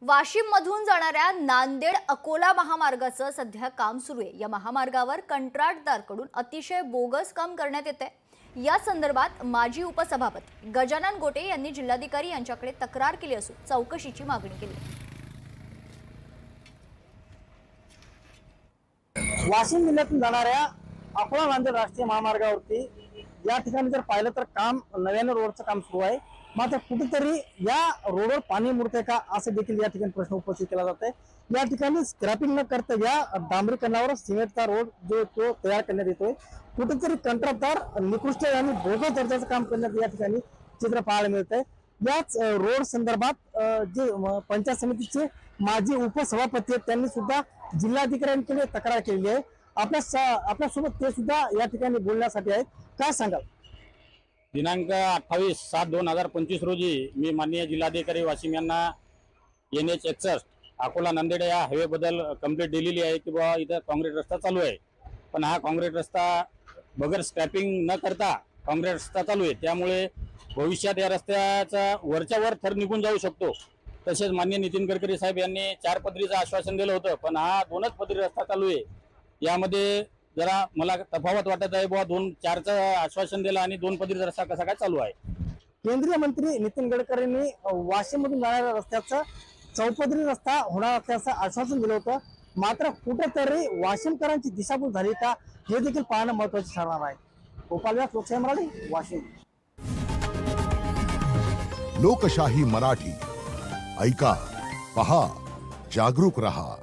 वाशिम मधून जाणाऱ्या नांदेड अकोला महामार्गाचं सध्या काम सुरू आहे। या महामार्गावर कंत्राटदाराकडून अतिशय बोगस काम करण्यात येते। या संदर्भात माजी उपसभापती गजानन गोटे यांनी जिल्हाधिकारी यांच्याकडे तक्रार केली असून चौकशीची मागणी केली। वाशिम जिल्ह्यातून जाणाऱ्या अकोला नांदेड राष्ट्रीय महामार्गावरती या ठिकाणी जर पाहिलं तर काम नव्याने रोडचं काम सुरू आहे। मात्र कुठेतरी या रोडवर पाणी मुरते का असं देखील या ठिकाणी प्रश्न उपस्थित केला जात आहे। या ठिकाणी स्क्रॅपिंग न करता या डांबरीकरणावर सिमेंटचा रोड जो तो तयार करण्यात येतोय। कुठेतरी कंत्राटदार निकृष्ट आणि बोगस दर्जाचं काम करण्यात या ठिकाणी चित्र पाहायला मिळत आहे। याच रोड संदर्भात जे पंचायत समितीचे माजी उपसभापती आहेत त्यांनी सुद्धा जिल्हाधिकाऱ्यांकडे तक्रार केली आहे। आपल्यासोबत ते सुद्धा या ठिकाणी बोलण्यासाठी आहेत। काय सांगाल? दिनांक 28/7/2025 रोजी मी माननीय जिल्हाधिकारी वाशिम यांना NH 61 अकोला नांदेड या हायवे बद्दल कंप्लेंट दिलेली आहे की बाबा इथं काँक्रीट रस्ता चालू आहे, पण हा काँक्रीट रस्ता बगर स्क्रॅपिंग न करता काँक्रीट रस्ता चालू आहे। त्यामुळे भविष्यात या रस्त्याचा वरच्या वर थर निघून जाऊ शकतो। तसेच माननीय नितीन गडकरी साहेब यांनी 4 पदरीचं आश्वासन दिलं होतं, पण हा 2च पदरी रस्ता चालू आहे। यामध्ये जरा मला तफावत वाटत आहे, बाबा 2-4चं आश्वासन दिलं आणि 2 पदरी रस्ता कसा काय चालू आहे। केंद्रीय मंत्री नितीन गडकरींनी वाशिम मधून जाणाऱ्या रस्त्याचं चौपदरी रस्ता होणार असल्याचं आश्वासन दिलं होतं। मात्र कुठेतरी वाशिमकरांची दिशाभूल झाली का हे देखील पाहणं महत्त्वाचं ठरणार आहे। गोपाल व्यास, लोकशाही मराठी, वाशिम। लोकशाही मराठी ऐका, पहा, जागरूक रहा।